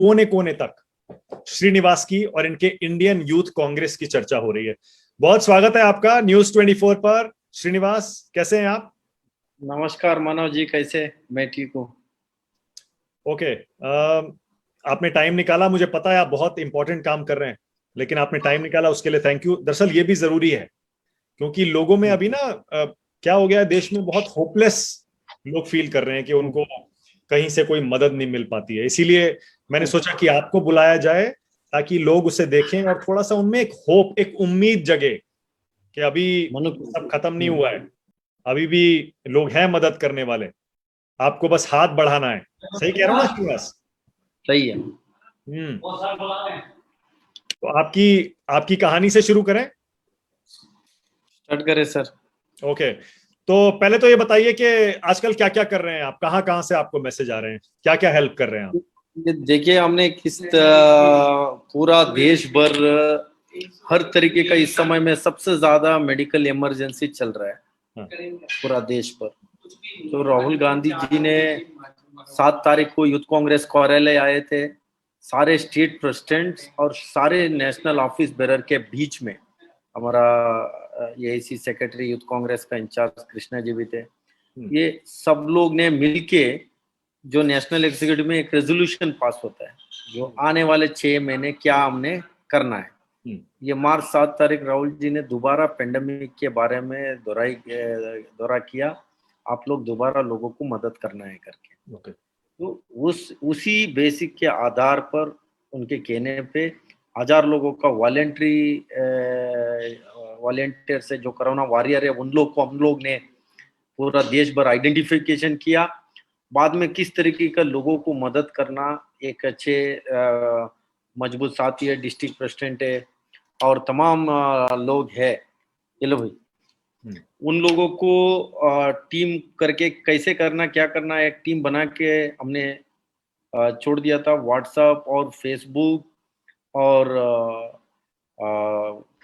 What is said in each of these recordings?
कोने कोने तक श्रीनिवास की और इनके इंडियन यूथ कांग्रेस की चर्चा हो रही है। बहुत स्वागत है आपका न्यूज 24 पर। श्रीनिवास, कैसे हैं आप? नमस्कार मनोज जी, कैसे? मैं ठीक हूँ। ओके। आपने टाइम निकाला, मुझे पता है आप बहुत इंपॉर्टेंट काम कर रहे हैं, लेकिन आपने टाइम निकाला उसके लिए थैंक यू। दरअसल ये भी जरूरी है क्योंकि लोगों में अभी ना क्या हो गया है, देश में बहुत होपलेस लोग फील कर रहे हैं कि उनको कहीं से कोई मदद नहीं मिल पाती है। इसीलिए मैंने सोचा कि आपको बुलाया जाए ताकि लोग उसे देखें और थोड़ा सा उनमें एक होप, एक उम्मीद जगे कि अभी मनु सब खत्म नहीं हुआ है, अभी भी लोग हैं मदद करने वाले, आपको बस हाथ बढ़ाना है। सही कह रहा हूँ ना श्रीनिवास? सही है। हम्म। तो आपकी आपकी कहानी से शुरू करें। स्टार्ट करें सर। ओके। तो पहले तो ये बताइए कि आजकल क्या क्या कर रहे हैं आप, कहाँ कहाँ से आपको मैसेज आ रहे हैं, क्या क्या हेल्प कर रहे हैं आप? ये देखिए, हमने पूरा देश भर हर तरीके का इस समय में सबसे ज्यादा मेडिकल इमरजेंसी चल रहा है हाँ। पूरा देश पर। तो राहुल गांधी जी ने 7 तारीख को यूथ कांग्रेस कार्यालय आए थे। सारे स्टेट प्रेसिडेंट्स और सारे नेशनल ऑफिस बेरर के बीच में हमारा एआईसी सेक्रेटरी यूथ कांग्रेस का इंचार्ज कृष्णा जी भी थे। ये सब लोग ने मिलके जो नेशनल एग्जीक्यूटिव में एक रेजोल्यूशन पास होता है, जो आने वाले 6 महीने क्या हमने करना है। ये मार्च 7 तारीख राहुल जी ने दोबारा पेंडेमिक के बारे में दौरा किया, आप लोग दोबारा लोगों को मदद करना है करके। ओके। तो उसी बेसिक के आधार पर उनके कहने पे 1000 लोगों का वॉलेंटियर से जो कोरोना वॉरियर है उन लोग को हम लोग ने पूरा देश भर आइडेंटिफिकेशन किया। बाद में किस तरीके का लोगों को मदद करना, एक अच्छे मजबूत साथी है, डिस्ट्रिक्ट प्रेसिडेंट है और तमाम लोग है, ये लो भाई, उन लोगों को टीम करके कैसे करना क्या करना एक टीम बना के हमने छोड़ दिया था। व्हाट्सएप और फेसबुक और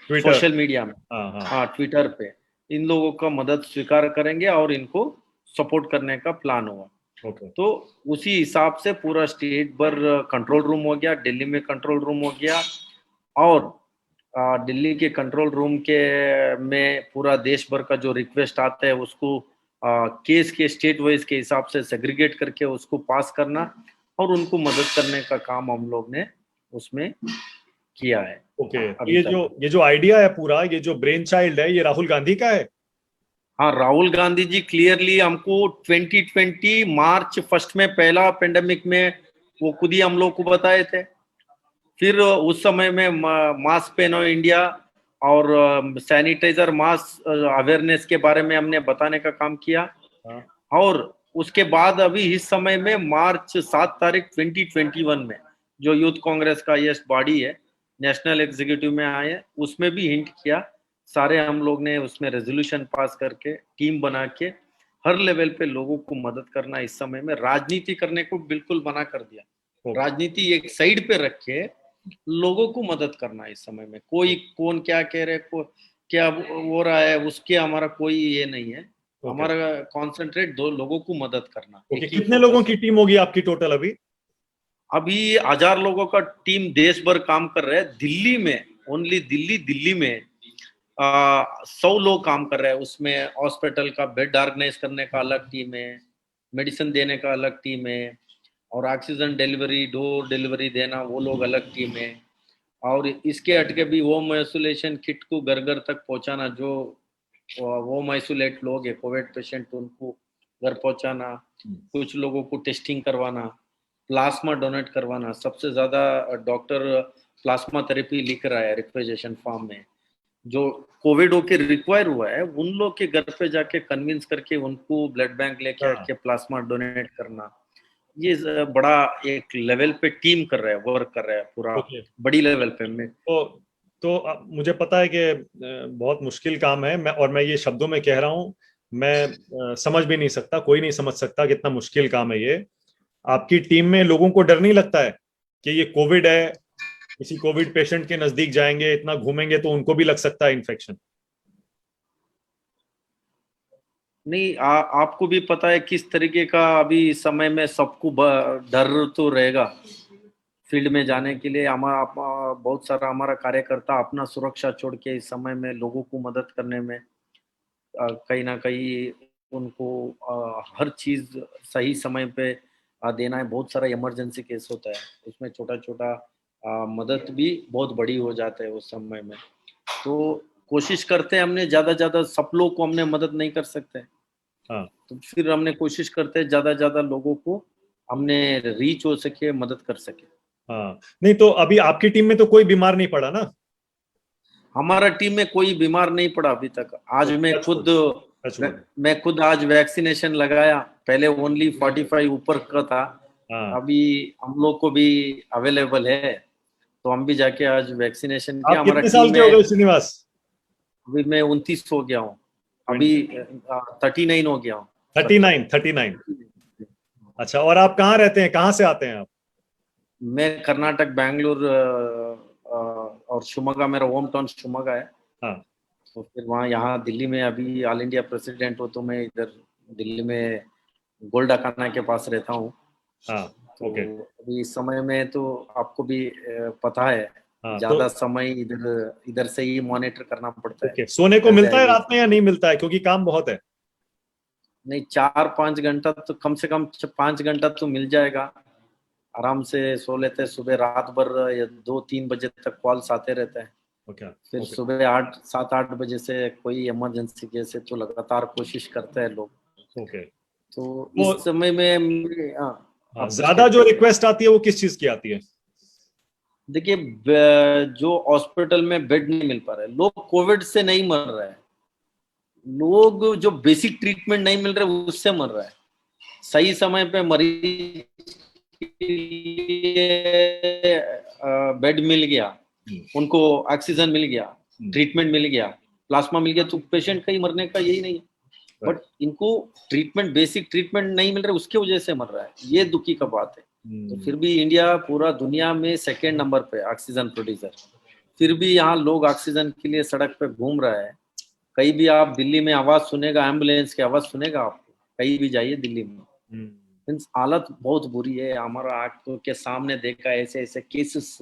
ट्विटर। सोशल मीडिया में, हाँ हाँ। हाँ ट्विटर पे इन लोगों का मदद स्वीकार करेंगे और इनको सपोर्ट करने का प्लान हुआ। ओके। तो उसी हिसाब से पूरा स्टेट भर कंट्रोल रूम हो गया, दिल्ली में कंट्रोल रूम हो गया और दिल्ली के कंट्रोल रूम के में पूरा देश भर का जो रिक्वेस्ट आता है उसको केस के स्टेट वाइज के हिसाब से सेग्रीगेट करके उसको पास करना और उनको मदद करने का काम हम लोग ने उसमें किया है ओके। तो अभी तक। ये जो आइडिया है पूरा, ये जो ब्रेन चाइल्ड है, ये राहुल गांधी का है? हाँ, राहुल गांधी जी क्लियरली हमको 2020 मार्च फर्स्ट में पहला पेंडेमिक में वो खुद ही हम लोग को बताए थे। फिर उस समय में मास्क पहनो इंडिया और सैनिटाइजर मास्क अवेयरनेस के बारे में हमने बताने का काम किया। हाँ। और उसके बाद अभी इस समय में मार्च 7 तारीख 2021 में जो यूथ कांग्रेस का ये बॉडी है, नेशनल एग्जीक्यूटिव में आए, उसमें भी हिंट किया। सारे हम लोग ने उसमें रेजोल्यूशन पास करके टीम बना के हर लेवल पे लोगों को मदद करना, इस समय में राजनीति करने को बिल्कुल मना कर दिया। राजनीति एक साइड पे रख के लोगों को मदद करना इस समय में। कोई कौन क्या कह रहे, को क्या हो रहा है, उसके हमारा कोई ये नहीं है। हमारा कॉन्सेंट्रेट दो लोगों को मदद करना, ओके। एक ही कितने लोगों फोकस की है। टीम होगी आपकी टोटल अभी? अभी 1000 लोगों का टीम देश भर काम कर रहे हैं। दिल्ली में ओनली दिल्ली में 100 लोग काम कर रहे हैं। उसमें हॉस्पिटल का बेड ऑर्गेनाइज करने का अलग टीम है, मेडिसिन देने का अलग टीम है और ऑक्सीजन डिलीवरी, डोर डिलीवरी देना वो लोग अलग टीम है। और इसके हटके भी होम आइसोलेशन किट को घर घर तक पहुंचाना, जो होम आइसोलेट लोग है कोविड पेशेंट उनको घर पहुंचाना, कुछ लोगों को टेस्टिंग करवाना, प्लाज्मा डोनेट करवाना। सबसे ज्यादा डॉक्टर प्लाज्मा थेरेपी लिख रहा है रिक्वेजेशन फॉर्म में। जो कोविड होके रिक्वायर हुआ है उन लोग के घर पे जाके कन्विंस करके उनको ब्लड बैंक लेके आके प्लाज्मा डोनेट करना। ये बड़ा एक लेवल पे टीम कर रहा है, वर्क कर रहा है पूरा बड़ी लेवल पे में। मुझे पता है कि बहुत मुश्किल काम है, मैं ये शब्दों में कह रहा हूं। मैं समझ भी नहीं सकता, कोई नहीं समझ सकता कितना मुश्किल काम है ये। आपकी टीम में लोगों को डर नहीं लगता है कि ये कोविड है, किसी कोविड पेशेंट के नजदीक जाएंगे, इतना घूमेंगे तो उनको भी लग सकता है इन्फेक्शन? नहीं, आपको भी पता है किस तरीके का अभी समय में सबको डर तो रहेगा। फील्ड में जाने के लिए हमारा बहुत सारा हमारा कार्यकर्ता अपना सुरक्षा छोड़ के इस समय में लोगों को मदद करने में कहीं ना कहीं उनको हर चीज सही समय पे देना है। बहुत सारा इमरजेंसी केस होता है, उसमें छोटा छोटा मदद भी बहुत बड़ी हो जाता है उस समय में। तो कोशिश करते हैं, हमने ज्यादा सब लोग को हमने मदद नहीं कर सकते, हाँ तो फिर हमने कोशिश करते हैं ज्यादा लोगों को हमने रीच हो सके, मदद कर सके। हाँ। नहीं तो अभी आपकी टीम में तो कोई बीमार नहीं पड़ा ना? हमारा टीम में कोई बीमार नहीं पड़ा अभी तक। आज टचवुड, टचवुड। मैं खुद आज वैक्सीनेशन लगाया। पहले ओनली 45 ऊपर का था, हाँ। अभी हम लोग को भी अवेलेबल है, तो हम भी जाके आज वैक्सीनेशन किया। आप हमारा कितने साल टीम के हो में गए श्रीनिवास? अभी मैं 29 हो गया हूँ, अभी 39 हो गया हूँ। 39, 39। अच्छा, और आप कहाँ रहते हैं, कहाँ से आते हैं आप? मैं कर्नाटक, बैंगलोर और शिवमोगा, मेरा होम टाउन शिवमोगा है। हाँ तो फिर वहाँ यहाँ दिल्ली में अभी ऑल इंडिया प्रेसिडेंट हो, तो मैं इधर दिल्ली में गोल्डाखाना के पास रहता हूँ। हाँ। तो ओके। अभी इस समय में तो आपको भी पता है, हाँ तो ज्यादा समय इधर इधर से ही मॉनिटर करना पड़ता है। ओके, सोने को इधर मिलता है जाइए, रात में या नहीं मिलता है, क्योंकि काम बहुत है? नहीं 4-5 घंटा तो कम से कम 5 घंटा तो मिल जाएगा। आराम से सो लेते हैं, सुबह रात भर या 2-3 बजे तक कॉल्स आते रहते हैं। ओके। फिर ओके। सुबह 7-8 बजे से कोई इमरजेंसी केस है तो लगातार कोशिश करते हैं लोग। ओके। तो तो इस समय में हाँ, आप कुछ ज्यादा कहते जो हैं। रिक्वेस्ट आती है वो किस चीज की आती है? देखिए, जो हॉस्पिटल में बेड नहीं मिल पा रहे, लोग कोविड से नहीं मर रहे हैं, लोग जो बेसिक ट्रीटमेंट नहीं मिल रहे उससे मर रहा है। सही समय पे मरीज के लिए बेड मिल गया, उनको ऑक्सीजन मिल गया, ट्रीटमेंट मिल गया, प्लाज्मा मिल गया, तो पेशेंट कहीं मरने का यही नहीं है। बट इनको ट्रीटमेंट, बेसिक ट्रीटमेंट नहीं मिल रहा है, उसके वजह से मर रहा है, ये दुखी का बात है। तो फिर भी इंडिया पूरा दुनिया में सेकेंड नंबर पे ऑक्सीजन प्रोड्यूसर, फिर भी यहाँ लोग ऑक्सीजन के लिए सड़क पे घूम रहा है। कहीं भी आप दिल्ली में आवाज सुनेगा, एम्बुलेंस की आवाज सुनेगा आपको, कहीं भी जाइए दिल्ली में। मीन्स हालत बहुत बुरी है। हमारा आंखों के सामने देखा ऐसे ऐसे केसेस,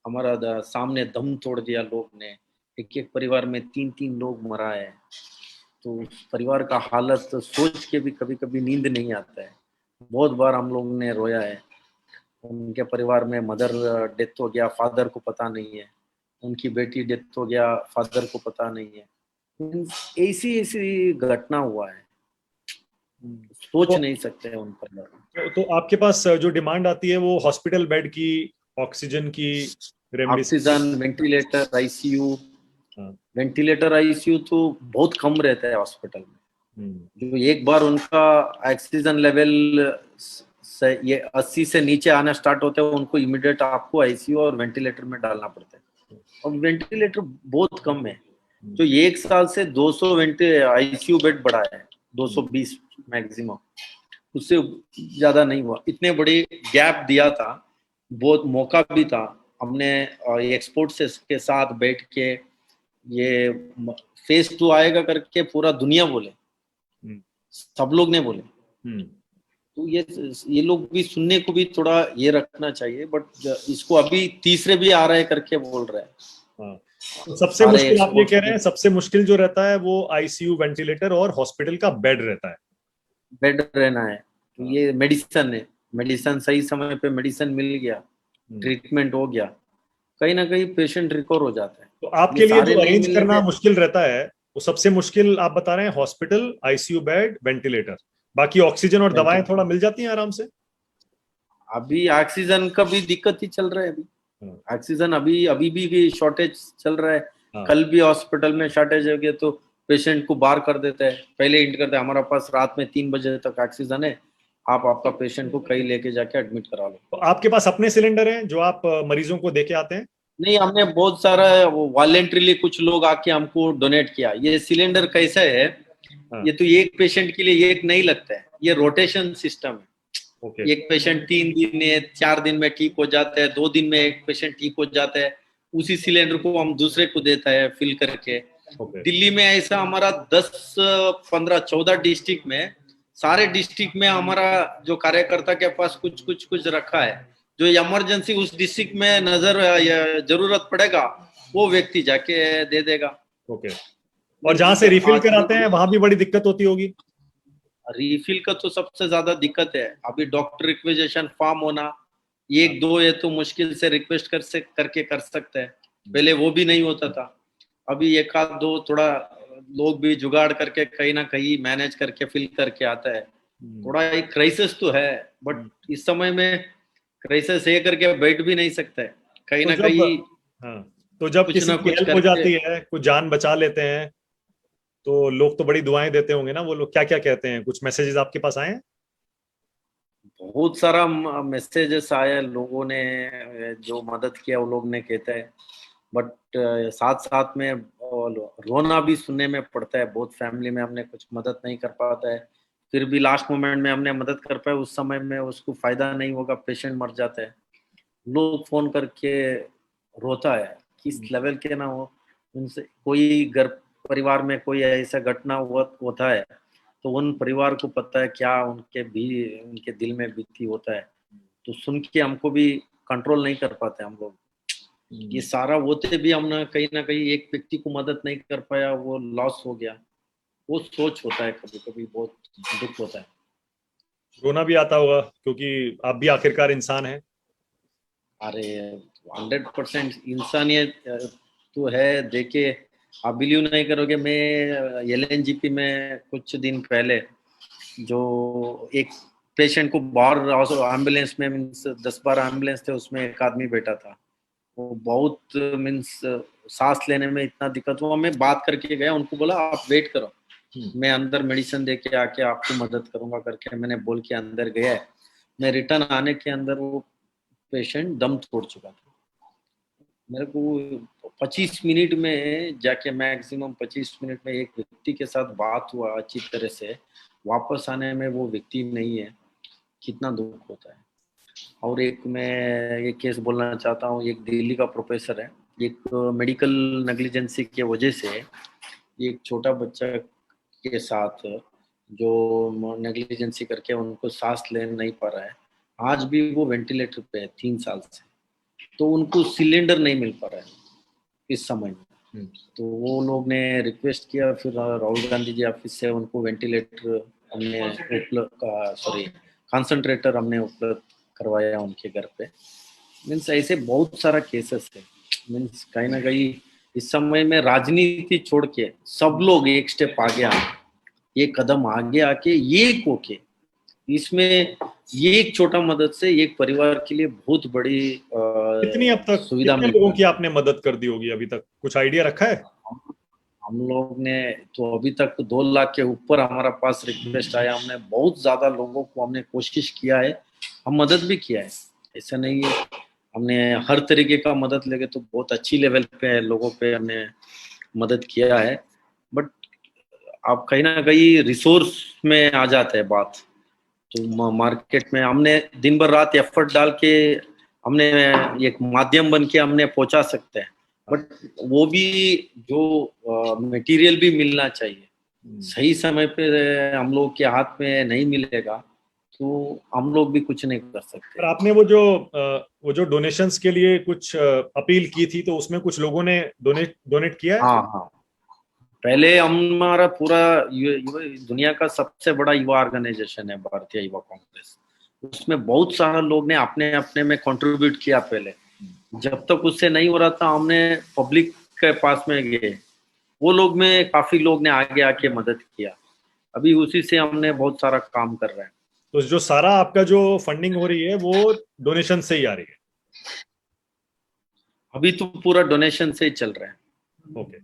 हमारा सामने दम तोड़ दिया लोग ने। एक एक परिवार में 3-3 लोग मरा है। तो उस परिवार का हालत सोच के भी कभी कभी नींद नहीं आता है। बहुत बार हम लोग ने रोया है। उनके परिवार में मदर डेथ हो गया, फादर को पता नहीं है, उनकी बेटी डेथ हो गया, फादर को पता नहीं है। मीन्स ऐसी ऐसी घटना हुआ है, सोच तो, नहीं सकते हैं उन पर। तो आपके पास जो डिमांड आती है वो हॉस्पिटल बेड की, ऑक्सीजन की, रेमडेसिविर? Oxygen, ventilator, ICU. हाँ। वेंटिलेटर, आईसीयू तो बहुत कम रहता है हॉस्पिटल में। जो एक बार उनका ऑक्सीजन लेवल ये 80 से नीचे आना स्टार्ट होता है, उनको इमीडिएट आपको आईसीयू और वेंटिलेटर में डालना पड़ता है। और वेंटिलेटर बहुत कम है। तो एक साल से 200 आईसीयू बेड बढ़ा है, 220 मैक्सिमम, उससे ज्यादा नहीं हुआ। इतने बड़े गैप दिया था, बहुत मौका भी था। हमने एक्सपोर्ट से के साथ बैठ के ये फेज 2 आएगा करके पूरा दुनिया बोले, सब लोग ने बोले। तो ये लोग भी सुनने को भी थोड़ा ये रखना चाहिए, बट इसको अभी तीसरे भी आ रहे हैं करके बोल रहे हैं। हाँ। तो सबसे सारे मुश्किल आप ये एक्सपोर्ट्स कह रहे हैं, सबसे मुश्किल जो रहता है वो आईसीयू, वेंटिलेटर और हॉस्पिटल का बेड रहता है? बेड रहना है। तो हाँ। ये मेडिसिन है, मेडिसिन सही समय पे मेडिसिन मिल गया, ट्रीटमेंट हो गया, कहीं ना कहीं पेशेंट रिकवर हो जाता है। तो ये आपके लिए सारे जो नहीं अरेंज मिलने करना पे मुश्किल रहता है वो सबसे मुश्किल आप बता रहे हैं हॉस्पिटल, आईसीयू बेड, वेंटिलेटर। बाकी ऑक्सीजन और दवाएं थोड़ा मिल जाती हैं आराम से? अभी ऑक्सीजन का भी दिक्कत ही चल रहा है। अभी ऑक्सीजन अभी अभी भी शॉर्टेज चल रहा है। कल भी हॉस्पिटल में शॉर्टेज हो गया तो पेशेंट को बाहर कर देते हैं, पहले इंट करते हैं हमारा पास रात में 3 बजे तक ऑक्सीजन है, आप आपका पेशेंट को कहीं लेके जाके एडमिट करा लो। तो आपके पास अपने सिलेंडर हैं जो आप मरीजों को देके आते हैं? नहीं, हमने बहुत सारा वॉलेंट्रीली कुछ लोग आके हमको डोनेट किया। ये सिलेंडर कैसा है, ये तो एक पेशेंट के लिए एक नहीं लगता है, ये रोटेशन सिस्टम है। एक पेशेंट 3 दिन या 4 दिन में ठीक हो जाता है, 2 दिन में एक पेशेंट ठीक हो जाता है, उसी सिलेंडर को हम दूसरे को देता है फिल करके। दिल्ली में ऐसा हमारा 10, 15, 14 डिस्ट्रिक्ट में, सारे डिस्ट्रिक्ट में हमारा जो कार्यकर्ता के पास कुछ कुछ कुछ रखा है, जो इमरजेंसी उस डिस्ट्रिक्ट में नजर जरूरत पड़ेगा वो व्यक्ति जाके दे देगा। ओके। और जहां से रिफिल कराते हैं वहां भी बड़ी दिक्कत होती होगी? रिफिल का तो सबसे ज्यादा दिक्कत है। अभी डॉक्टर रिक्वेजेशन फॉर्म होना, एक दो ये तो मुश्किल से रिक्वेस्ट करके कर सकते हैं, पहले वो भी नहीं होता था। अभी एक आध दो थोड़ा लोग भी जुगाड़ करके कहीं ना कहीं मैनेज करके फिल करके आता है। थोड़ा एक क्राइसिस तो है, बट इस समय में क्राइसिस ये करके बैठ भी नहीं सकता है, कहीं तो ना जब कहीं हाँ, तो जब कुछ किसी ना की कुछ हेल्प हो करके। जाती है, कुछ जान बचा लेते हैं, तो लोग तो बड़ी दुआएं देते होंगे ना। वो लोग क्या क्या कहते हैं? कुछ मैसेजेस आपके पास आए हैं? बहुत सारा मैसेजेस आए, लोगों ने जो मदद किया वो लोग ने कहते हैं, बट साथ साथ में रोना भी सुनने में पड़ता है। बहुत फैमिली में हमने कुछ मदद नहीं कर पाता है, फिर भी लास्ट मोमेंट में हमने मदद कर पाए, उस समय में उसको फायदा नहीं होगा, पेशेंट मर जाता है। लोग फोन करके रोता है, किस लेवल के ना हो। उनसे कोई घर परिवार में कोई ऐसा घटना होता है तो उन परिवार को पता है क्या उनके दिल में बीती होता है। तो सुन के हमको भी कंट्रोल नहीं कर पाते हम लोग। ये सारा होते भी हम ना कहीं एक व्यक्ति को मदद नहीं कर पाया, वो लॉस हो गया, वो सोच होता है, कभी कभी बहुत दुख होता है। रोना भी आता होगा, क्योंकि आप भी आखिरकार इंसान हैं। अरे 100% इंसानियत तो है। देखिए, आप बिलीव नहीं करोगे, मैं LNGP में कुछ दिन पहले जो एक पेशेंट को बाहर एम्बुलेंस में, मीन्स 10-12 एम्बुलेंस थे, उसमें एक आदमी बैठा था। वो बहुत मीन्स सांस लेने में इतना दिक्कत हुआ। मैं बात करके गया, उनको बोला आप वेट करो, मैं अंदर मेडिसिन दे के आके आपको मदद करूंगा करके मैंने बोल के अंदर गया है। मैं रिटर्न आने के अंदर वो पेशेंट दम तोड़ चुका था। मेरे को 25 मिनट में जाके, मैक्सिमम 25 मिनट में एक व्यक्ति के साथ बात हुआ अच्छी तरह से, वापस आने में वो व्यक्ति नहीं है, कितना दुख होता है। और एक मैं एक केस बोलना चाहता हूँ। एक दिल्ली का प्रोफेसर है, एक मेडिकल नेग्लिजेंसी के वजह से एक छोटा बच्चा के साथ जो नेग्लिजेंसी करके उनको सांस ले नहीं पा रहा है, आज भी वो वेंटिलेटर पे है 3 साल से। तो उनको सिलेंडर नहीं मिल पा रहा है इस समय में। तो वो लोग ने रिक्वेस्ट किया, फिर राहुल गांधी जी ऑफिस से उनको वेंटिलेटर हमने उपलब्ध, सॉरी, कंसंट्रेटर हमने उपलब्ध करवाया उनके घर पे। मीन्स ऐसे बहुत सारा केसेस है। मीन्स कहीं ना कहीं इस समय में राजनीति छोड़ के सब लोग एक स्टेप आगे आए, एक कदम आगे आके एक होके इसमें ये एक छोटा मदद से एक परिवार के लिए बहुत बड़ी कितनी अब तक सुविधा कितने मिल लोगों रहा की है। आपने मदद कर दी होगी अभी तक? कुछ आइडिया रखा है? हम लोग ने तो अभी तक 2 लाख के ऊपर हमारा पास रिक्वेस्ट आया। हमने बहुत ज्यादा लोगों को हमने कोशिश किया है, हम मदद भी किया है, ऐसा नहीं है। हमने हर तरीके का मदद लेके तो बहुत अच्छी लेवल पे लोगों पे हमने मदद किया है। बट आप कहीं ना कहीं रिसोर्स में आ जाते हैं बात। तो मार्केट में हमने दिन भर रात एफर्ट डाल के हमने एक माध्यम बन के हमने पहुंचा सकते हैं, बट वो भी जो मटेरियल भी मिलना चाहिए सही समय पे। हम लोग के हाथ में नहीं मिलेगा तो हम लोग भी कुछ नहीं कर सकते। पर आपने वो जो डोनेशंस के लिए कुछ अपील की थी, तो उसमें कुछ लोगों ने डोनेट डोनेट किया है? हाँ हाँ, पहले हमारा पूरा दुनिया का सबसे बड़ा युवा ऑर्गेनाइजेशन है भारतीय युवा कांग्रेस। उसमें बहुत सारा लोग ने अपने अपने में कंट्रीब्यूट किया पहले। जब तक उससे नहीं हो रहा था, हमने पब्लिक के पास में गए, वो लोग में काफी लोग ने आगे आके मदद किया। अभी उसी से हमने बहुत सारा काम कर रहे हैं। तो जो सारा आपका जो फंडिंग हो रही है वो डोनेशन से ही आ रही है? अभी तो पूरा डोनेशन से ही चल रहा है। ओके।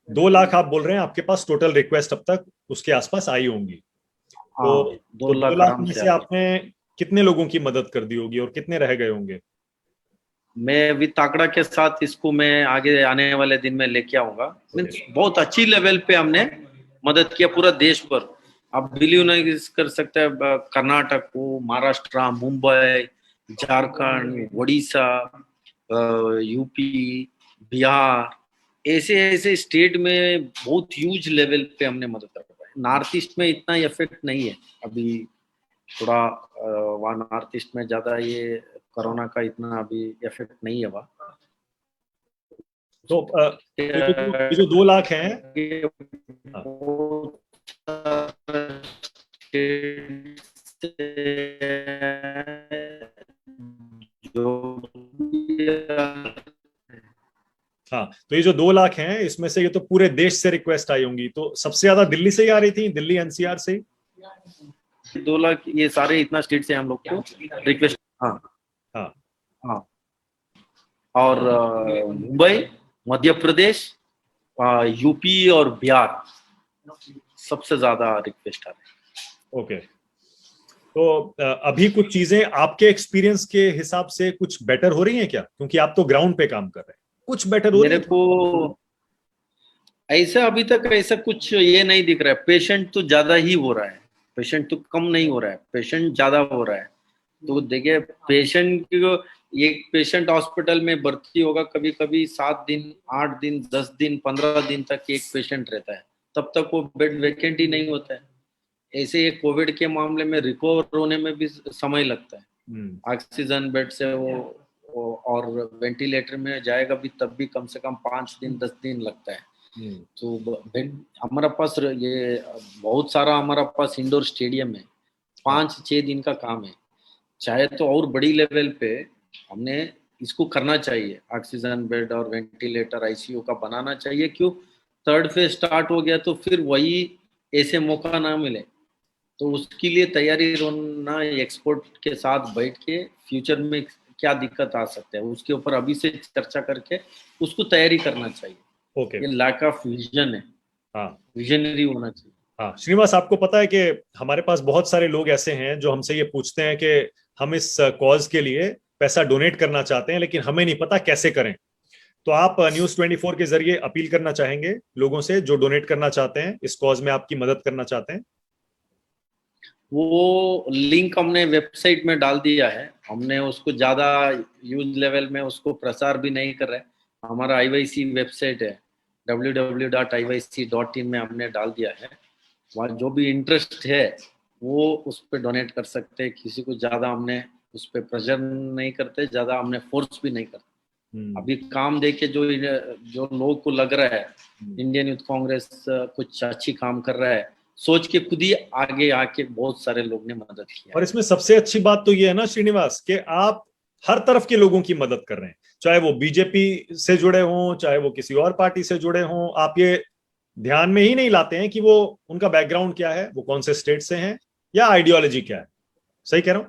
2 लाख आप बोल रहे हैं आपके पास टोटल रिक्वेस्ट अब तक उसके आसपास आई होंगी? तो हाँ, दो तो दो लाख लाख आराम में से से आ गए। आपने कितने लोगों की मदद कर दी होगी और कितने रह गए होंगे? मैं अभी ताकड़ा के साथ इसको मैं आगे आने वाले दिन में लेके आऊंगा। मीन्स बहुत अच्छी लेवल पे हमने मदद किया पूरा देश पर। आप बिलीव नहीं कर सकते, कर्नाटक को, महाराष्ट्र, मुंबई, झारखंड, उड़ीसा, यूपी, बिहार, ऐसे ऐसे स्टेट में बहुत ह्यूज लेवल पे हमने मदद कर पाई। नॉर्थ ईस्ट में इतना इफेक्ट नहीं है अभी, थोड़ा वहाँ नॉर्थ ईस्ट में ज्यादा ये कोरोना का इतना अभी इफेक्ट नहीं है वहाँ। तो ये जो 2 लाख हैं, हाँ, जो हाँ, तो ये जो 2 लाख हैं इसमें से ये तो पूरे देश से रिक्वेस्ट आई होंगी, तो सबसे ज्यादा दिल्ली से ही आ रही थी, दिल्ली एनसीआर से ही। 2 लाख ये सारे इतना स्टेट से हम लोग को रिक्वेस्ट। हाँ हाँ, हाँ। और मुंबई, मध्य प्रदेश, यूपी और बिहार सबसे ज्यादा रिक्वेस्ट आ रहे हैं। ओके। तो अभी कुछ चीजें आपके एक्सपीरियंस के हिसाब से कुछ बेटर हो रही हैं क्या, क्योंकि आप तो ग्राउंड पे काम कर रहे हैं, कुछ बेटर हो रही मेरे है? को ऐसा अभी तक ऐसा कुछ ये नहीं दिख रहा है। पेशेंट तो ज्यादा ही हो रहा है, पेशेंट तो कम नहीं हो रहा है, पेशेंट ज्यादा हो रहा है। तो देखिए पेशेंट एक पेशेंट हॉस्पिटल में भर्ती होगा कभी कभी 7 दिन, 8 दिन, 10 दिन, 15 दिन तक एक पेशेंट रहता है, तब तक वो बेड वैकेंट ही नहीं होता है। ऐसे ये कोविड के मामले में रिकवर होने में भी समय लगता है। ऑक्सीजन बेड से वो और वेंटिलेटर में जाएगा भी तब भी कम से कम 5 दिन 10 दिन लगता है। तो बेड हमारा पास ये बहुत सारा हमारा पास इंडोर स्टेडियम है, 5-6 दिन का काम है। चाहे तो और बड़ी लेवल पे हमने इसको करना चाहिए, ऑक्सीजन बेड और वेंटिलेटर आईसीयू का बनाना चाहिए। क्यों 3rd फेज स्टार्ट हो गया तो फिर वही ऐसे मौका ना मिले, तो उसके लिए तैयारी होना, एक्सपोर्ट के साथ बैठ के फ्यूचर में क्या दिक्कत आ सकता है उसके ऊपर अभी से चर्चा करके उसको तैयारी करना चाहिए। ओके। ये लैक ऑफ विजन है। हाँ, विजनरी होना चाहिए। हाँ श्रीनिवास, आपको पता है कि हमारे पास बहुत सारे लोग ऐसे हैं जो हमसे ये पूछते हैं कि हम इस कॉज के लिए पैसा डोनेट करना चाहते हैं लेकिन हमें नहीं पता कैसे करें। तो आप News24 के जरिए अपील करना चाहेंगे लोगों से जो डोनेट करना चाहते हैं, इस कॉज में आपकी मदद करना चाहते हैं? वो लिंक हमने वेबसाइट में डाल दिया है, हमने उसको ज्यादा यूज लेवल में उसको प्रसार भी नहीं कर रहे। हमारा आईवाईसी वेबसाइट है www.iyc.in में हमने डाल दिया है। वहाँ जो भी इंटरेस्ट है वो उस पर डोनेट कर सकते हैं। किसी को ज्यादा हमने उस पर प्रेशर नहीं करते, ज्यादा हमने फोर्स भी नहीं करते। अभी काम देके जो लोग को लग रहा है इंडियन यूथ कांग्रेस कुछ अच्छी काम कर रहा है, सोच के खुद ही आगे आके बहुत सारे लोग ने मदद किया। और इसमें सबसे अच्छी बात तो ये है ना श्रीनिवास कि आप हर तरफ के लोगों की मदद कर रहे हैं, चाहे वो बीजेपी से जुड़े हों, चाहे वो किसी और पार्टी से जुड़े हों। आप ये ध्यान में ही नहीं लाते हैं कि वो उनका बैकग्राउंड क्या है, वो कौन से स्टेट से हैं या आइडियोलॉजी क्या है। सही कह रहा हूं?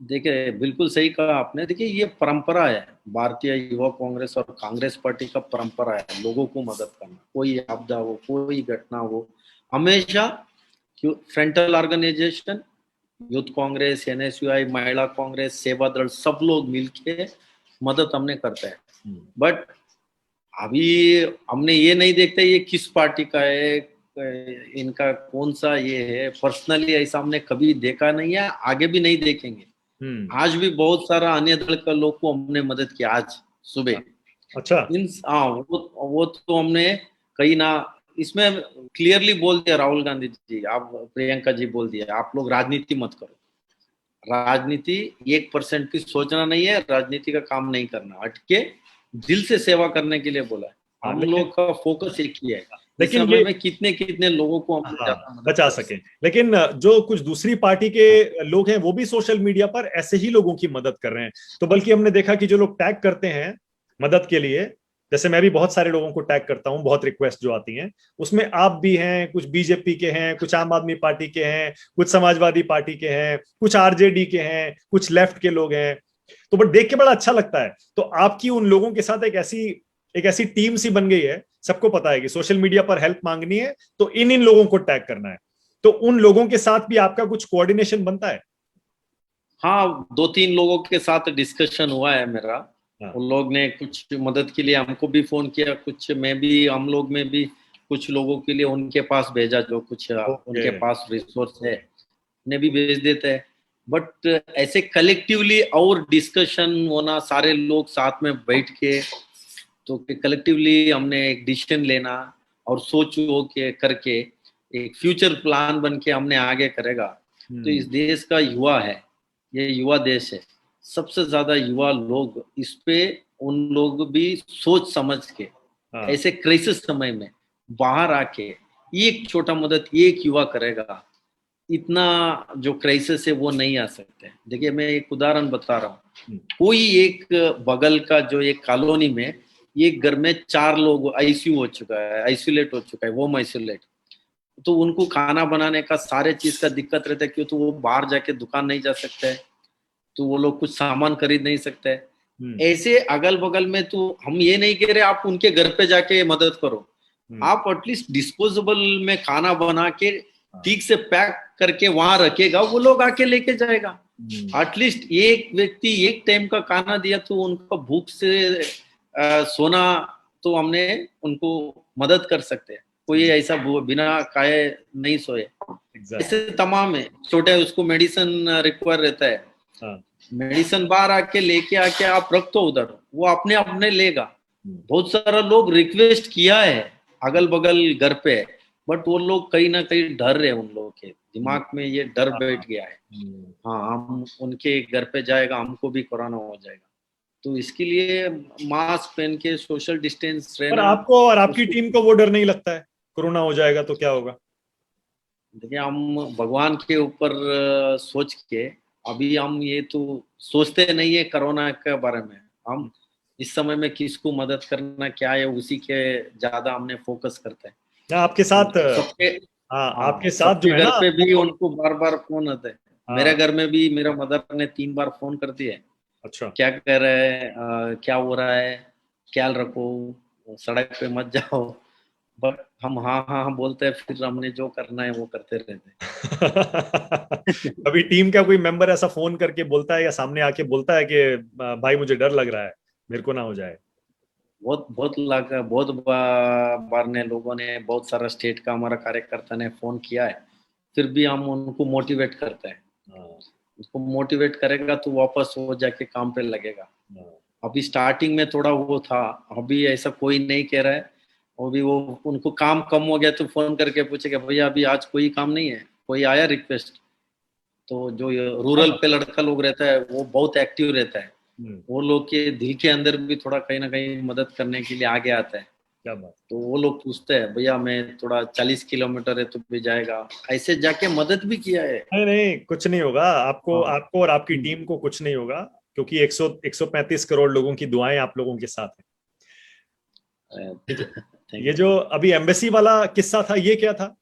देखिए बिल्कुल सही कहा आपने। देखिए ये परंपरा है, भारतीय युवा कांग्रेस और कांग्रेस पार्टी का परंपरा है लोगों को मदद करना। कोई आपदा हो, कोई घटना हो, हमेशा frontal organisation, youth Congress, NSUI, महिला कांग्रेस, सेवा दल, सब लोग मिलके मदद हमने करते हैं। बट अभी हमने ये नहीं देखते ये किस पार्टी का है, इनका कौन सा ये है। पर्सनली ऐसा हमने कभी देखा नहीं है, आगे भी नहीं देखेंगे। आज भी बहुत सारा अन्य दल का लोग को हमने मदद किया आज सुबह। अच्छा। हाँ वो तो हमने कहीं ना, इसमें क्लियरली बोल दिया राहुल गांधी जी, आप प्रियंका जी बोल दिया, आप लोग राजनीति मत करो। राजनीति 1% की सोचना नहीं है, राजनीति का काम नहीं करना, हटके दिल से सेवा करने के लिए बोला है। हम लोग का फोकस एक ही है, लेकिन समय ये में कितने कितने लोगों को हम बचा सकें। लेकिन जो कुछ दूसरी पार्टी के लोग हैं वो भी सोशल मीडिया पर ऐसे ही लोगों की मदद कर रहे हैं। तो बल्कि हमने देखा कि जो लोग टैग करते हैं मदद के लिए, जैसे मैं भी बहुत सारे लोगों को टैग करता हूं, बहुत रिक्वेस्ट जो आती हैं उसमें आप भी हैं, कुछ बीजेपी के हैं, कुछ आम आदमी पार्टी के हैं, कुछ समाजवादी पार्टी के हैं, कुछ आरजेडी के हैं, कुछ लेफ्ट के लोग हैं। तो बट देख के बड़ा अच्छा लगता है। तो आपकी उन लोगों के साथ एक ऐसी टीम सी बन गई है। सबको पता है कि सोशल मीडिया पर हेल्प मांगनी है तो इन लोगों को टैग करना है। तो उन लोगों के साथ भी आपका कुछ कोऑर्डिनेशन बनता है? हाँ 2-3 लोगों के साथ डिस्कशन हुआ है मेरा। हाँ। उन लोग ने कुछ मदद के लिए हमको भी फोन किया, कुछ मैं भी, हम लोग में भी कुछ लोगों के लिए उनके पास भेजा जो कुछ उनके पास रिसोर्स है उन्हें भी भेज देते हैं। बट ऐसे कलेक्टिवली और डिस्कशन होना, सारे लोग साथ में बैठ के, तो कलेक्टिवली हमने एक डिसीजन लेना और सोच हो के करके एक फ्यूचर प्लान बन के हमने आगे करेगा। तो इस देश का युवा है, ये युवा देश है, सबसे ज्यादा युवा लोग इस पे, उन लोग भी सोच समझ के हाँ ऐसे क्राइसिस समय में बाहर आके एक छोटा मदद एक युवा करेगा, इतना जो क्राइसिस है वो नहीं आ सकते। देखिए मैं एक उदाहरण बता रहा हूँ। कोई एक बगल का जो एक कॉलोनी में एक घर में 4 लोग आईसीयू हो चुका है, आइसोलेट हो चुका है, होम आइसोलेट, तो उनको खाना बनाने का सारे चीज का दिक्कत रहता है, क्यों तो वो बाहर जाके दुकान नहीं जा सकते है, तो वो लोग कुछ सामान खरीद नहीं सकते है। ऐसे अगल बगल में, तो हम ये नहीं कह रहे आप उनके घर पे जाके मदद करो, आप एटलीस्ट डिस्पोजेबल में खाना बना के ठीक से पैक करके वहां रखेगा, वो लोग आके लेके जाएगा। एटलीस्ट एक व्यक्ति एक टाइम का खाना दिया तो उनका भूख से सोना, तो हमने उनको मदद कर सकते हैं। कोई ऐसा बिना खाए नहीं सोए। ऐसे तमाम है, छोटे उसको मेडिसिन रिक्वायर रहता है, मेडिसिन बाहर आके लेके आके आप रख दो उधर, वो अपने अपने लेगा। बहुत सारा लोग रिक्वेस्ट किया है अगल बगल घर पे, बट वो लोग कहीं ना कहीं डर रहे, उन लोगों के दिमाग में ये डर बैठ गया है, हाँ हम उनके घर पे जाएगा हमको भी कोरोना हो जाएगा। तो इसके लिए मास्क पहन के सोशल डिस्टेंस पर रहना। आपको और आपकी टीम को वो डर नहीं लगता है कोरोना हो जाएगा तो क्या होगा? देखिए हम भगवान के ऊपर सोच के, अभी हम ये तो सोचते नहीं है कोरोना के बारे में, हम इस समय में किसको मदद करना क्या है उसी के ज्यादा हमने फोकस करते हैं। आपके साथ, सबके, हाँ हाँ आपके साथ जो सबके है घर ना पे भी उनको बार बार फोन आते हैं। हाँ, मेरे घर में भी मेरा मदर ने 3 बार फोन कर दिए, अच्छा क्या कर रहे हैं, क्या हो रहा है, ख्याल रखो, सड़क पे मत जाओ, बट हम हाँ हाँ हाँ बोलते हैं, फिर हमने जो करना है वो करते रहते हैं। अभी टीम का कोई मेंबर ऐसा फोन करके बोलता है या सामने आके बोलता है कि भाई मुझे डर लग रहा है, मेरे को ना हो जाए? बहुत बार ने लोगों ने, बहुत सारा स्टेट का हमारा कार्यकर्ता ने फोन किया है, फिर भी हम उनको मोटिवेट करते हैं। उसको मोटिवेट करेगा तो वापस वो जाके काम पे लगेगा। अभी स्टार्टिंग में थोड़ा वो था, अभी ऐसा कोई नहीं कह रहा है। अभी वो उनको काम कम हो गया तो फोन करके पूछेगा भैया अभी आज कोई काम नहीं है, कोई आया रिक्वेस्ट? तो जो रूरल पे लड़का लोग रहता है वो बहुत एक्टिव रहता है, वो लोग के दिल के अंदर भी थोड़ा कहीं ना कहीं मदद करने के लिए आगे आता है। क्या बात। तो वो लोग पूछते हैं भैया मैं थोड़ा 40 किलोमीटर है तो भी जाएगा, ऐसे जाके मदद भी किया है। नहीं नहीं कुछ नहीं होगा आपको, हाँ। आपको और आपकी टीम को कुछ नहीं होगा, क्योंकि 135 करोड़ लोगों की दुआएं आप लोगों के साथ हैं। ठीक है, ये जो अभी एम्बेसी वाला किस्सा था ये क्या था?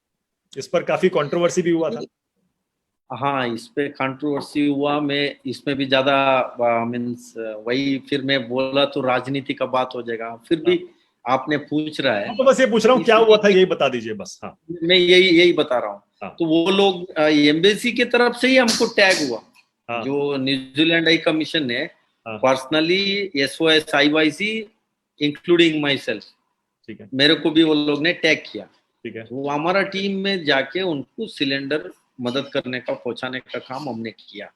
इस पर काफी कंट्रोवर्सी भी हुआ था। हाँ इस पे कंट्रोवर्सी हुआ, मैं इसमें भी ज्यादा मीन्स वही, फिर मैं बोला तो राजनीति का बात हो जाएगा, फिर भी आपने पूछ रहा है तो बस ये पूछ रहा हूँ क्या हुआ था यही बता दीजिए बस। हाँ मैं यही यही बता रहा हूँ। हाँ। तो वो लोग एम्बेसी की तरफ से ही हमको टैग हुआ। हाँ। जो न्यूजीलैंड हाई कमीशन ने हाँ। Personally SOS IYC including my self, ठीक है, मेरे को भी वो लोग ने टैग किया। ठीक है। तो हमारा टीम में जाके उनको सिलेंडर मदद करने का, पहुंचाने का काम हमने किया।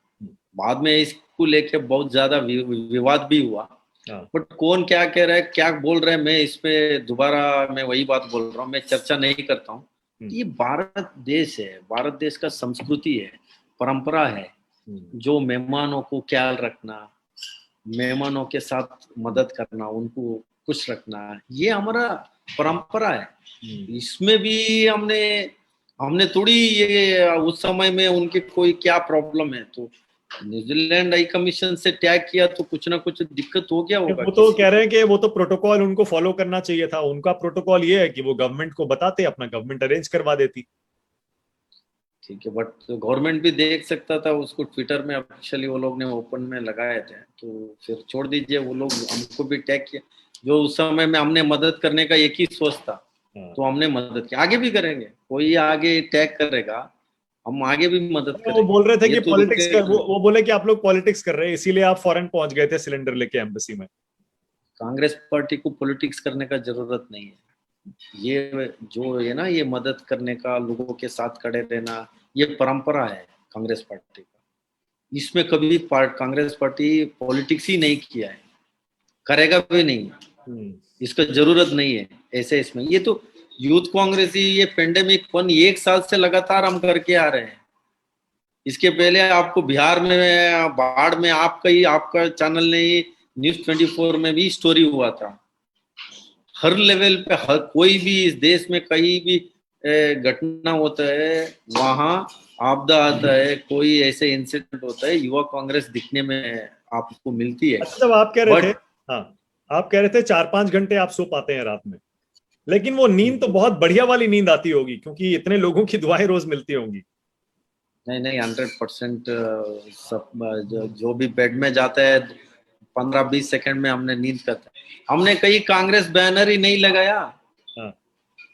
बाद में इसको लेके बहुत ज्यादा विवाद भी हुआ, बट कौन क्या कह रहा है क्या बोल रहा है, मैं इस पे दोबारा मैं वही बात बोल रहा हूँ, मैं चर्चा नहीं करता हूँ। ये भारत देश है, भारत देश का संस्कृति है, परंपरा है, जो मेहमानों को ख्याल रखना, मेहमानों के साथ मदद करना, उनको खुश रखना, ये हमारा परंपरा है। इसमें भी हमने हमने थोड़ी ये उस समय में उनके कोई क्या प्रॉब्लम है तो न्यूजीलैंड हाई कमीशन से टैग किया तो कुछ ना कुछ दिक्कत हो गया होगा। वो तो कह रहे हैं कि वो तो प्रोटोकॉल उनको फॉलो करना चाहिए था, उनका प्रोटोकॉल ये है कि वो गवर्नमेंट को बताते, अपना गवर्नमेंट अरेंज करवा देती। ठीक है, बट गवर्नमेंट भी देख सकता था उसको, ट्विटर में ऑफिशियली वो लोग ने ओपन में लगाए थे, तो फिर छोड़ दीजिए, वो लोग हमको भी टैग किया। जो उस समय में हमने मदद करने का एक ही सोच था, तो हमने मदद की, आगे भी करेंगे, कोई आगे टैग करेगा हम आगे भी मदद वो बोल रहे थे करेंगे। कि ये तो पॉलिटिक्स कर, वो बोले कि आप लोग पॉलिटिक्स कर रहे हैं इसीलिए आप फॉरेन पहुंच गए थे सिलेंडर लेके एम्बेसी में। कांग्रेस पार्टी को पॉलिटिक्स करने का जरूरत नहीं है। ये जो है ना, ये मदद करने का, लोगों के साथ खड़े रहना, ये परंपरा है कांग्रेस पार्टी का। इसमें कभी कांग्रेस पार्टी पॉलिटिक्स ही नहीं किया है, करेगा भी नहीं, इसका जरूरत नहीं है ऐसे। इसमें ये तो यूथ कांग्रेस ही, ये पेंडेमिक 1 साल से लगातार हम करके आ रहे हैं, इसके पहले आपको बिहार में बाढ़ में आपका चैनल ने न्यूज़ 24 में भी स्टोरी हुआ था। हर लेवल पे कोई भी इस देश में कहीं भी घटना होता है, वहां आपदा आता है, कोई ऐसे इंसिडेंट होता है, युवा कांग्रेस दिखने में आपको मिलती है। अच्छा, जब आप कह रहे थे, हाँ, आप कह रहे थे 4-5 घंटे आप सो पाते हैं रात में, लेकिन वो नींद तो बहुत बढ़िया वाली नींद आती होगी, क्योंकि इतने लोगों की दुआएं रोज मिलती होंगी। नहीं 100% सब जो भी बेड में जाता है 15-20 सेकंड में हमने नींद करता है। हमने कहीं कांग्रेस बैनर ही नहीं लगाया। हाँ।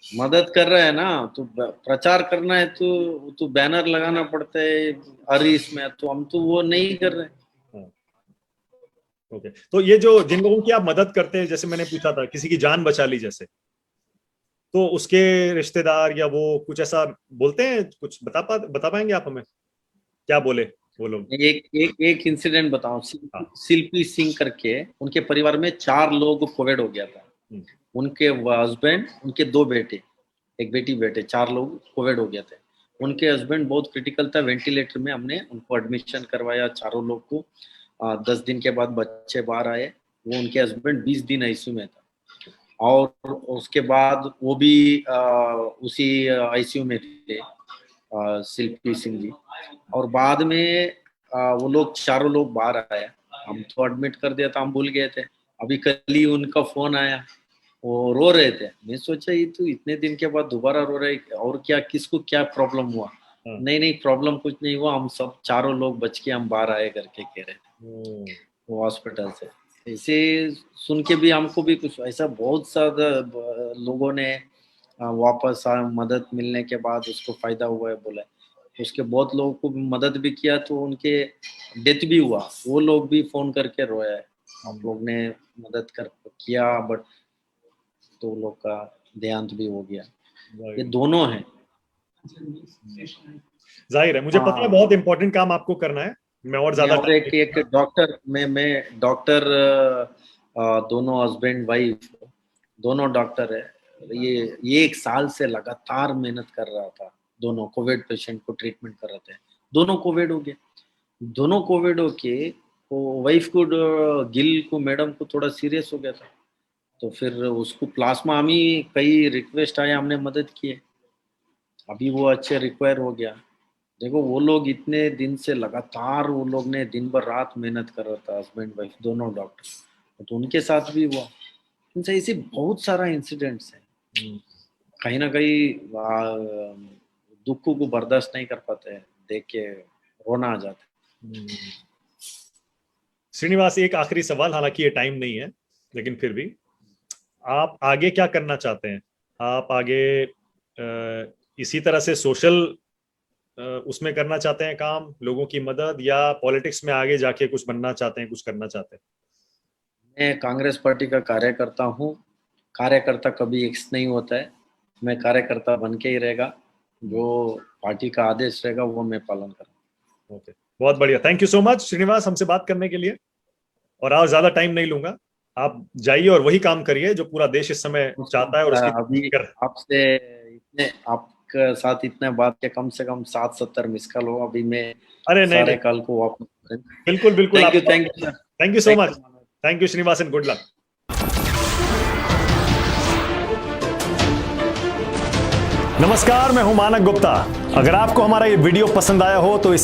मदद कर रहा है ना, तो प्रचार करना है तो बैनर लगाना पड़ता है हर इसमें, तो हम तो वो नहीं कर रहे। हाँ। ओके, तो ये जो जिन लोगों की आप मदद करते हैं, जैसे मैंने पूछा था किसी की जान बचा ली जैसे, तो उसके रिश्तेदार या वो कुछ ऐसा बोलते हैं, कुछ बता पाएंगे आप हमें, क्या बोले वो लोग? एक इंसिडेंट बताऊं, हाँ। शिल्पी सिंह करके, उनके परिवार में 4 लोग को कोविड हो गया था। उनके हस्बैंड, उनके 2 बेटे, एक बेटी बेटे, 4 लोग कोविड हो गया थे। उनके हस्बैंड बहुत क्रिटिकल था, वेंटिलेटर में हमने उनको एडमिशन करवाया, चारों लोग को। 10 दिन के बाद बच्चे बाहर आए। वो उनके हस्बैंड 20 दिन आईसीयू में था, और उसके बाद वो भी उसी आईसीयू में थे, शिल्पी सिंह जी। और बाद में वो लोग चारों लोग बाहर आए, हम तो एडमिट कर दिया था, हम भूल गए थे। अभी कल ही उनका फोन आया, वो रो रहे थे। मैं सोचा ये तो इतने दिन के बाद दोबारा रो रहे, और क्या, किसको क्या प्रॉब्लम हुआ? नहीं प्रॉब्लम कुछ नहीं हुआ, हम सब चारों लोग बच के हम बाहर आए करके कह रहे थे वो हॉस्पिटल से। ऐसे सुन के भी हमको भी कुछ ऐसा, बहुत सारा लोगों ने वापस मदद मिलने के बाद उसको फायदा हुआ है बोला। उसके बहुत लोगों को मदद भी किया, तो उनके डेथ भी हुआ, वो लोग भी फोन करके रोया है, आप लोग ने मदद किया, बट तो लोग का देहांत भी हो गया। ये दोनों हैं। जाहिर है, मुझे पता है बहुत इंपॉर्टेंट काम आपको करना है। मैं और ज्यादा एक डॉक्टर, मैं डॉक्टर, दोनों हस्बैंड वाइफ दोनों डॉक्टर है। ये 1 साल से लगातार मेहनत कर रहा था, दोनों कोविड पेशेंट को ट्रीटमेंट कर रहे थे। दोनों कोविड हो गए, दोनों कोविड हो के वाइफ को, गिल को, मैडम को थोड़ा सीरियस हो गया था, तो फिर उसको प्लाज्मा, हम ही कई रिक्वेस्ट आया, हमने मदद किए, अभी वो अच्छे रिक्वायर हो गया। देखो वो लोग इतने दिन से लगातार, वो लोग ने दिन भर रात मेहनत कर रहा था, हस्बैंड वाइफ दोनों डॉक्टर, तो उनके साथ भी हुआ। उनसे ऐसे बहुत सारा इंसिडेंट्स है, कहीं ना कहीं दुख को बर्दाश्त नहीं कर पाते, देख के रोना आ जाता है। श्रीनिवास, एक आखिरी सवाल, हालांकि ये टाइम नहीं है, लेकिन फिर भी, आप आगे क्या करना चाहते हैं? आप आगे इसी तरह से सोशल उसमें करना चाहते हैं काम, लोगों की मदद, या पॉलिटिक्स में आगे जाके कुछ बनना चाहते हैं, कुछ करना चाहते हैं? मैं कांग्रेस पार्टी का कार्यकर्ता हूँ। कार्यकर्ता कभी एक्स नहीं होता है, मैं कार्यकर्ता बन के ही रहेगा, जो पार्टी का आदेश रहेगा वो मैं पालन करूँगा। ओके, बहुत बढ़िया, thank you so much Srinivas हमसे बात करने के लिए। और आज ज्यादा टाइम नहीं लूंगा, आप जाइए और वही काम करिए जो पूरा देश इस समय चाहता है। और उसकी अभी आपसे आपके साथ इतने बात के कम से कम 60-70 मिस कॉल हो, अभी मैं अरे सारे कॉल को वापस। बिल्कुल बिल्कुल, thank you so much, thank you Srinivas, and good luck. नमस्कार, मैं हूं मानक गुप्ता। अगर आपको हमारा ये वीडियो पसंद आया हो तो इसे